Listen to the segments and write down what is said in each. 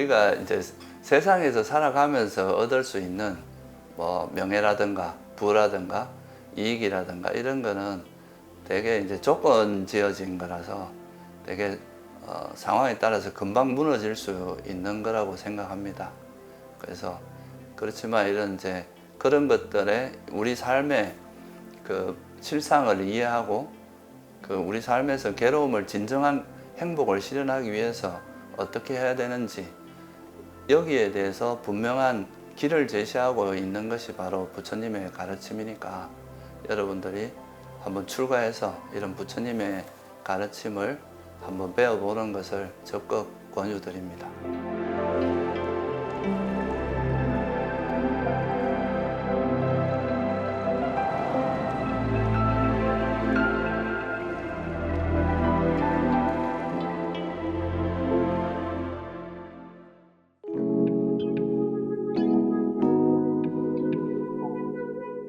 우리가 이제 세상에서 살아가면서 얻을 수 있는 뭐 명예라든가 부라든가 이익이라든가 이런 거는 되게 이제 조건 지어진 거라서 되게 상황에 따라서 금방 무너질 수 있는 거라고 생각합니다. 그래서 그렇지만 이런 이제 그런 것들에 우리 삶의 그 실상을 이해하고 그 우리 삶에서 괴로움을 진정한 행복을 실현하기 위해서 어떻게 해야 되는지 여기에 대해서 분명한 길을 제시하고 있는 것이 바로 부처님의 가르침이니까 여러분들이 한번 출가해서 이런 부처님의 가르침을 한번 배워보는 것을 적극 권유드립니다.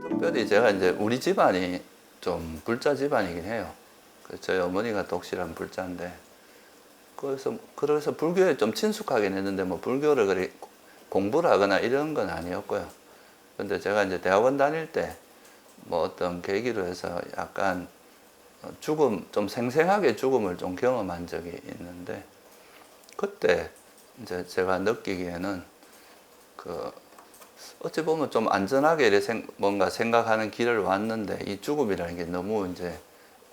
특별히 제가 이제 우리 집안이 좀 불자 집안이긴 해요. 저희 어머니가 독실한 불자인데 그래서 불교에 좀 친숙하긴 했는데 뭐 불교를 그리 공부를 하거나 이런 건 아니었고요. 근데 제가 이제 대학원 다닐 때 뭐 어떤 계기로 해서 약간 죽음, 좀 생생하게 죽음을 좀 경험한 적이 있는데 그때 이제 제가 느끼기에는 그 어찌 보면 좀 안전하게 뭔가 생각하는 길을 왔는데 이 죽음이라는 게 너무 이제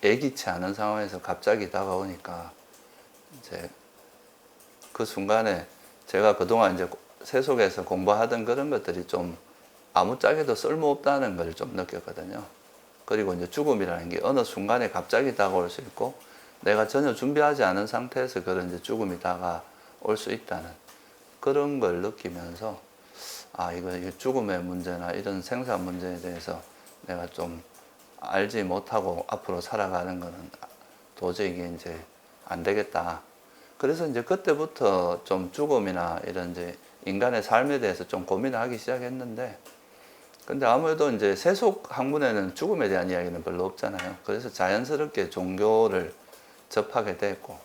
예기치 않은 상황에서 갑자기 다가오니까 이제 그 순간에 제가 그동안 이제 세속에서 공부하던 그런 것들이 좀 아무짝에도 쓸모없다는 걸 좀 느꼈거든요. 그리고 이제 죽음이라는 게 어느 순간에 갑자기 다가올 수 있고 내가 전혀 준비하지 않은 상태에서 그런 이제 죽음이 다가올 수 있다는 그런 걸 느끼면서 이거 죽음의 문제나 이런 생사 문제에 대해서 내가 좀 알지 못하고 앞으로 살아가는 거는 도저히 이게 이제 안 되겠다. 그래서 이제 그때부터 좀 죽음이나 이런 이제 인간의 삶에 대해서 좀 고민을 하기 시작했는데 근데 아무래도 이제 세속 학문에는 죽음에 대한 이야기는 별로 없잖아요. 그래서 자연스럽게 종교를 접하게 됐고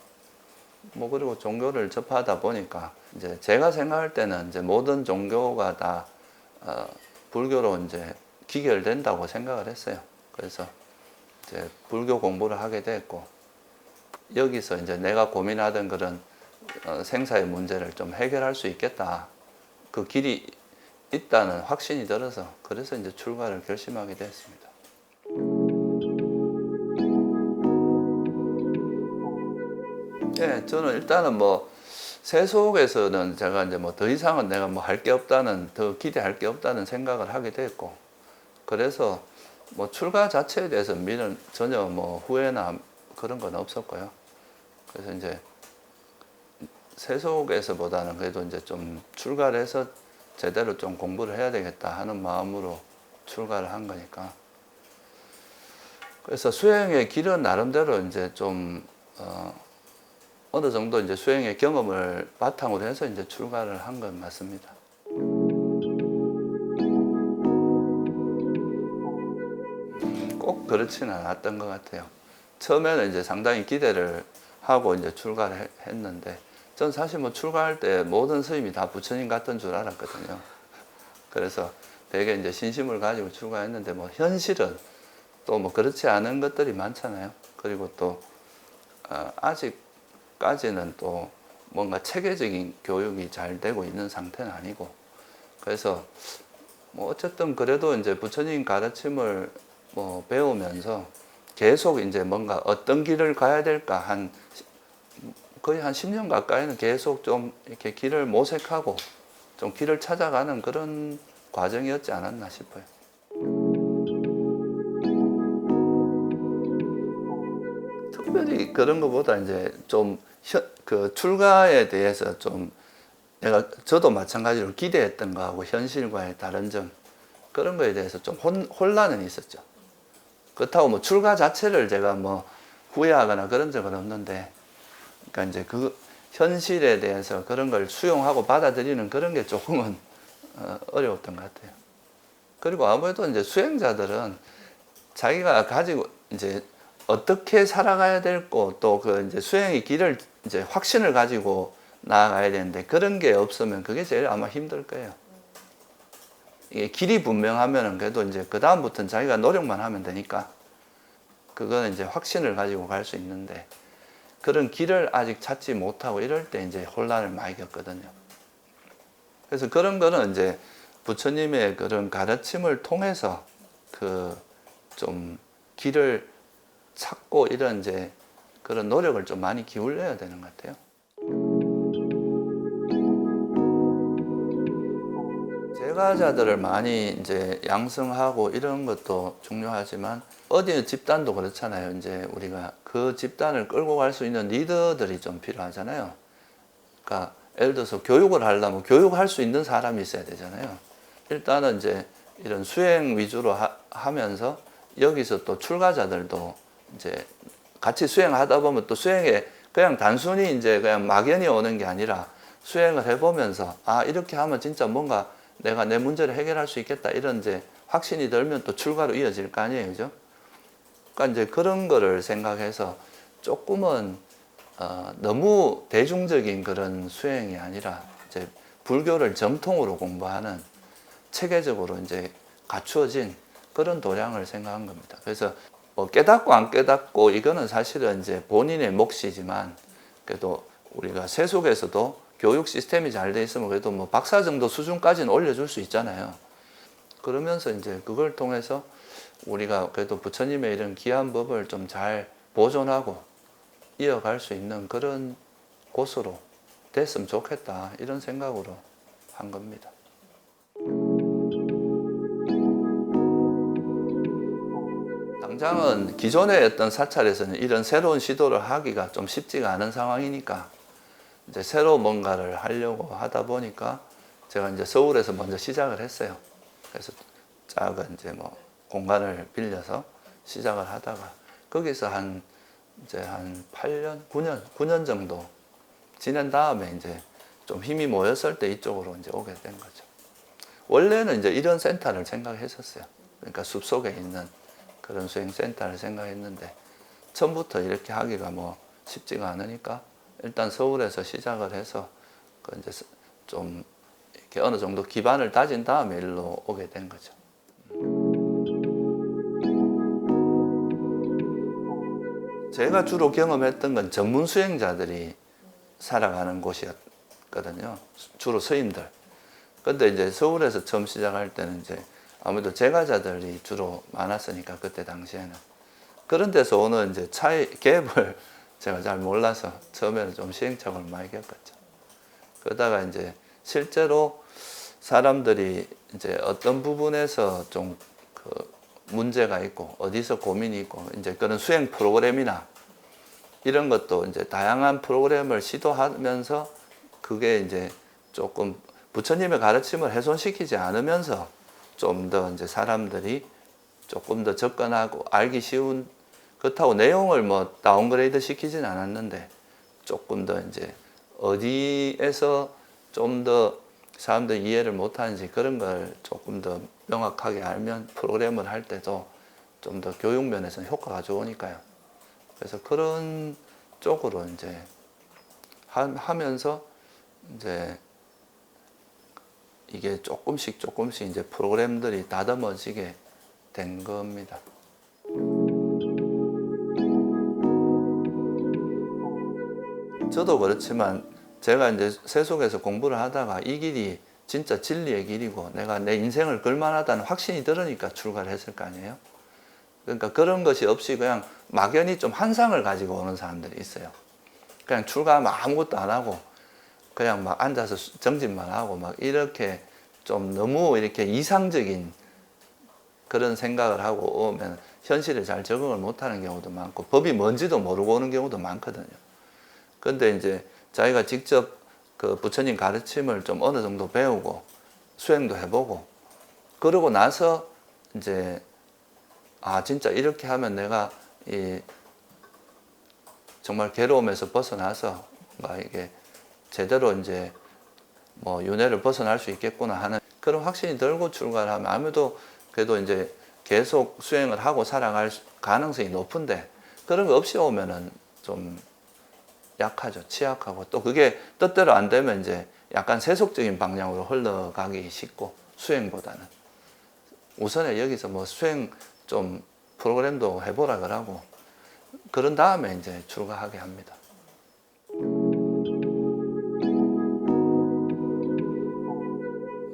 뭐 그리고 종교를 접하다 보니까 이제 제가 생각할 때는 이제 모든 종교가 다 불교로 이제 기결된다고 생각을 했어요. 그래서 이제 불교 공부를 하게 됐고 여기서 이제 내가 고민하던 그런 생사의 문제를 좀 해결할 수 있겠다. 그 길이 있다는 확신이 들어서 그래서 이제 출가를 결심하게 됐습니다. 예, 저는 일단은 뭐 세속에서는 제가 이제 뭐 더 이상은 내가 뭐 할 게 없다는 더 기대할 게 없다는 생각을 하게 됐고 그래서 뭐 출가 자체에 대해서 미는 전혀 뭐 후회나 그런 건 없었고요. 그래서 이제 세속에서보다는 그래도 이제 좀 출가를 해서 제대로 좀 공부를 해야 되겠다 하는 마음으로 출가를 한 거니까. 그래서 수행의 길은 나름대로 이제 좀 어느 정도 이제 수행의 경험을 바탕으로 해서 이제 출가를 한 건 맞습니다. 꼭 그렇지는 않았던 것 같아요. 처음에는 이제 상당히 기대를 하고 이제 출가를 했는데, 전 사실 뭐 출가할 때 모든 스님이 다 부처님 같은 줄 알았거든요. 그래서 되게 이제 신심을 가지고 출가했는데, 뭐 현실은 또 뭐 그렇지 않은 것들이 많잖아요. 그리고 또 아직까지는 또 뭔가 체계적인 교육이 잘 되고 있는 상태는 아니고, 그래서 뭐 어쨌든 그래도 이제 부처님 가르침을 뭐 배우면서 계속 이제 뭔가 어떤 길을 가야 될까 거의 한 10년 가까이는 계속 좀 이렇게 길을 모색하고 좀 길을 찾아가는 그런 과정이었지 않았나 싶어요. 특별히 그런 것보다 이제 좀 그 출가에 대해서 좀 저도 마찬가지로 기대했던 거하고 현실과의 다른 점 그런 거에 대해서 좀 혼란은 있었죠. 그렇다고 뭐 출가 자체를 제가 뭐 후회하거나 그런 적은 없는데, 그러니까 이제 그 현실에 대해서 그런 걸 수용하고 받아들이는 그런 게 조금은 어려웠던 것 같아요. 그리고 아무래도 이제 수행자들은 자기가 가지고 이제 어떻게 살아가야 될고 또 그 이제 수행의 길을 이제 확신을 가지고 나아가야 되는데 그런 게 없으면 그게 제일 아마 힘들 거예요. 이게 길이 분명하면은 그래도 이제 그 다음부터는 자기가 노력만 하면 되니까 그거는 이제 확신을 가지고 갈 수 있는데 그런 길을 아직 찾지 못하고 이럴 때 이제 혼란을 많이 겪거든요. 그래서 그런 거는 이제 부처님의 그런 가르침을 통해서 그 좀 길을 찾고 이런 이제 그런 노력을 좀 많이 기울여야 되는 것 같아요. 제가자들을 많이 이제 양성하고 이런 것도 중요하지만 어디 집단도 그렇잖아요. 이제 우리가 그 집단을 끌고 갈 수 있는 리더들이 좀 필요하잖아요. 그러니까 예를 들어서 교육을 하려면 교육할 수 있는 사람이 있어야 되잖아요. 일단은 이제 이런 수행 위주로 하면서 여기서 또 출가자들도 이제 같이 수행하다 보면 또 수행에 그냥 단순히 이제 그냥 막연히 오는 게 아니라 수행을 해보면서 아 이렇게 하면 진짜 뭔가 내가 내 문제를 해결할 수 있겠다 이런 이제 확신이 들면 또 출가로 이어질 거 아니에요, 그죠? 그러니까 이제 그런 거를 생각해서 조금은 너무 대중적인 그런 수행이 아니라 이제 불교를 정통으로 공부하는 체계적으로 이제 갖추어진 그런 도량을 생각한 겁니다. 그래서 뭐 깨닫고 안 깨닫고 이거는 사실은 이제 본인의 몫이지만 그래도 우리가 세속에서도 교육 시스템이 잘 돼 있으면 그래도 뭐 박사 정도 수준까지는 올려줄 수 있잖아요. 그러면서 이제 그걸 통해서 우리가 그래도 부처님의 이런 귀한 법을 좀 잘 보존하고 이어갈 수 있는 그런 곳으로 됐으면 좋겠다 이런 생각으로 한 겁니다. 당장은 기존의 어떤 사찰에서는 이런 새로운 시도를 하기가 좀 쉽지가 않은 상황이니까 이제 새로 뭔가를 하려고 하다 보니까 제가 이제 서울에서 먼저 시작을 했어요. 그래서 작은 이제 뭐 공간을 빌려서 시작을 하다가 거기서 이제 한 8년, 9년 정도 지낸 다음에 이제 좀 힘이 모였을 때 이쪽으로 이제 오게 된 거죠. 원래는 이제 이런 센터를 생각했었어요. 그러니까 숲속에 있는 그런 수행센터를 생각했는데 처음부터 이렇게 하기가 뭐 쉽지가 않으니까 일단 서울에서 시작을 해서 그 이제 좀 이렇게 어느 정도 기반을 다진 다음에 일로 오게 된 거죠. 제가 주로 경험했던 건 전문 수행자들이 살아가는 곳이었거든요. 주로 스님들. 근데 이제 서울에서 처음 시작할 때는 이제 아무래도 제가자들이 주로 많았으니까 그때 당시에는 그런 데서 오는 이제 갭을 제가 잘 몰라서 처음에는 좀 시행착오를 많이 겪었죠. 그러다가 이제 실제로 사람들이 이제 어떤 부분에서 좀 그 문제가 있고 어디서 고민이 있고 이제 그런 수행 프로그램이나 이런 것도 이제 다양한 프로그램을 시도하면서 그게 이제 조금 부처님의 가르침을 훼손시키지 않으면서 좀 더 이제 사람들이 조금 더 접근하고 알기 쉬운 그렇다고 내용을 뭐 다운그레이드 시키진 않았는데 조금 더 이제 어디에서 좀 더 사람들이 이해를 못하는지 그런 걸 조금 더 명확하게 알면 프로그램을 할 때도 좀 더 교육 면에서는 효과가 좋으니까요. 그래서 그런 쪽으로 이제 하면서 이제 이게 조금씩 이제 프로그램들이 다듬어지게 된 겁니다. 저도 그렇지만 제가 이제 세속에서 공부를 하다가 이 길이 진짜 진리의 길이고 내가 내 인생을 걸만하다는 확신이 들으니까 출가를 했을 거 아니에요. 그러니까 그런 것이 없이 그냥 막연히 좀 환상을 가지고 오는 사람들이 있어요. 그냥 출가하면 아무것도 안 하고 그냥 막 앉아서 정진만 하고 막 이렇게 좀 너무 이렇게 이상적인 그런 생각을 하고 오면 현실에 잘 적응을 못하는 경우도 많고 법이 뭔지도 모르고 오는 경우도 많거든요. 그런데 이제 자기가 직접 그 부처님 가르침을 좀 어느 정도 배우고 수행도 해보고 그러고 나서 이제 아 진짜 이렇게 하면 내가 이 정말 괴로움에서 벗어나서 막 이게 제대로 이제 뭐 윤회를 벗어날 수 있겠구나 하는 그런 확신이 들고 출가를 하면 아무래도 그래도 이제 계속 수행을 하고 살아갈 가능성이 높은데 그런 거 없이 오면은 좀 약하죠. 취약하고 또 그게 뜻대로 안 되면 이제 약간 세속적인 방향으로 흘러가기 쉽고 수행보다는 우선에 여기서 뭐 수행 좀 프로그램도 해보라 그러고 그런 다음에 이제 출가하게 합니다.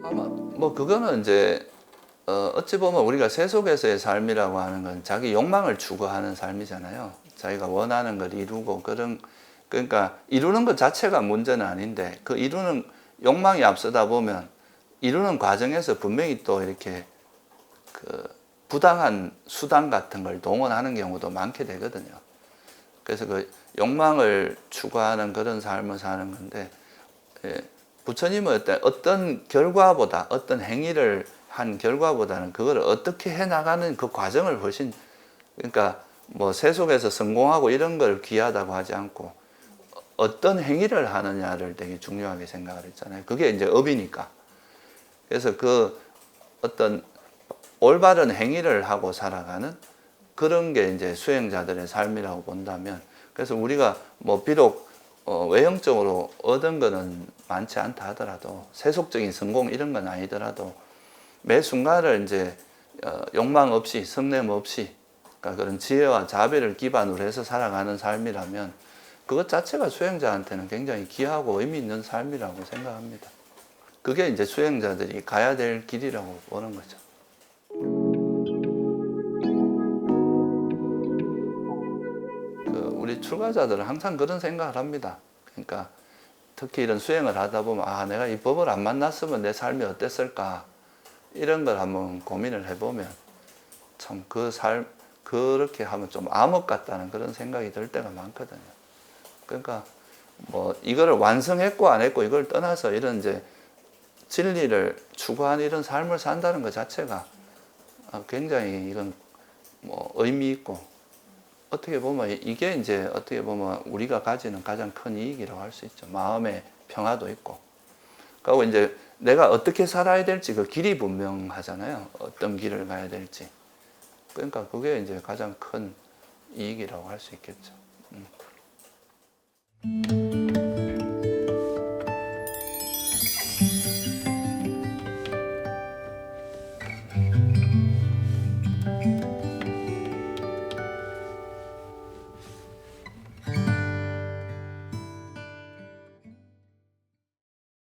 아마 뭐 그거는 이제 어찌 보면 우리가 세속에서의 삶이라고 하는 건 자기 욕망을 추구하는 삶이잖아요. 자기가 원하는 걸 이루고 그러니까 이루는 것 자체가 문제는 아닌데 그 이루는 욕망이 앞서다 보면 이루는 과정에서 분명히 또 이렇게 그 부당한 수단 같은 걸 동원하는 경우도 많게 되거든요. 그래서 그 욕망을 추구하는 그런 삶을 사는 건데 부처님은 어떤 결과보다 어떤 행위를 한 결과보다는 그걸 어떻게 해나가는 그 과정을 훨씬 그러니까 뭐 세속에서 성공하고 이런 걸 귀하다고 하지 않고 어떤 행위를 하느냐를 되게 중요하게 생각을 했잖아요. 그게 이제 업이니까. 그래서 그 어떤 올바른 행위를 하고 살아가는 그런 게 이제 수행자들의 삶이라고 본다면 그래서 우리가 뭐 비록 외형적으로 얻은 거는 많지 않다 하더라도 세속적인 성공 이런 건 아니더라도 매 순간을 이제 욕망 없이 성냄 없이 그러니까 그런 지혜와 자비를 기반으로 해서 살아가는 삶이라면 그것 자체가 수행자한테는 굉장히 귀하고 의미 있는 삶이라고 생각합니다. 그게 이제 수행자들이 가야 될 길이라고 보는 거죠. 우리 출가자들은 항상 그런 생각을 합니다. 그러니까 특히 이런 수행을 하다 보면 내가 이 법을 안 만났으면 내 삶이 어땠을까 이런 걸 한번 고민을 해보면 참 그 삶 그렇게 하면 좀 암흑 같다는 그런 생각이 들 때가 많거든요. 그러니까 뭐 이거를 완성했고 안 했고 이걸 떠나서 이런 이제 진리를 추구하는 이런 삶을 산다는 것 자체가 굉장히 이건 뭐 의미 있고 어떻게 보면 이게 이제 어떻게 보면 우리가 가지는 가장 큰 이익이라고 할 수 있죠. 마음의 평화도 있고. 그리고 이제 내가 어떻게 살아야 될지 그 길이 분명하잖아요. 어떤 길을 가야 될지. 그러니까 그게 이제 가장 큰 이익이라고 할 수 있겠죠.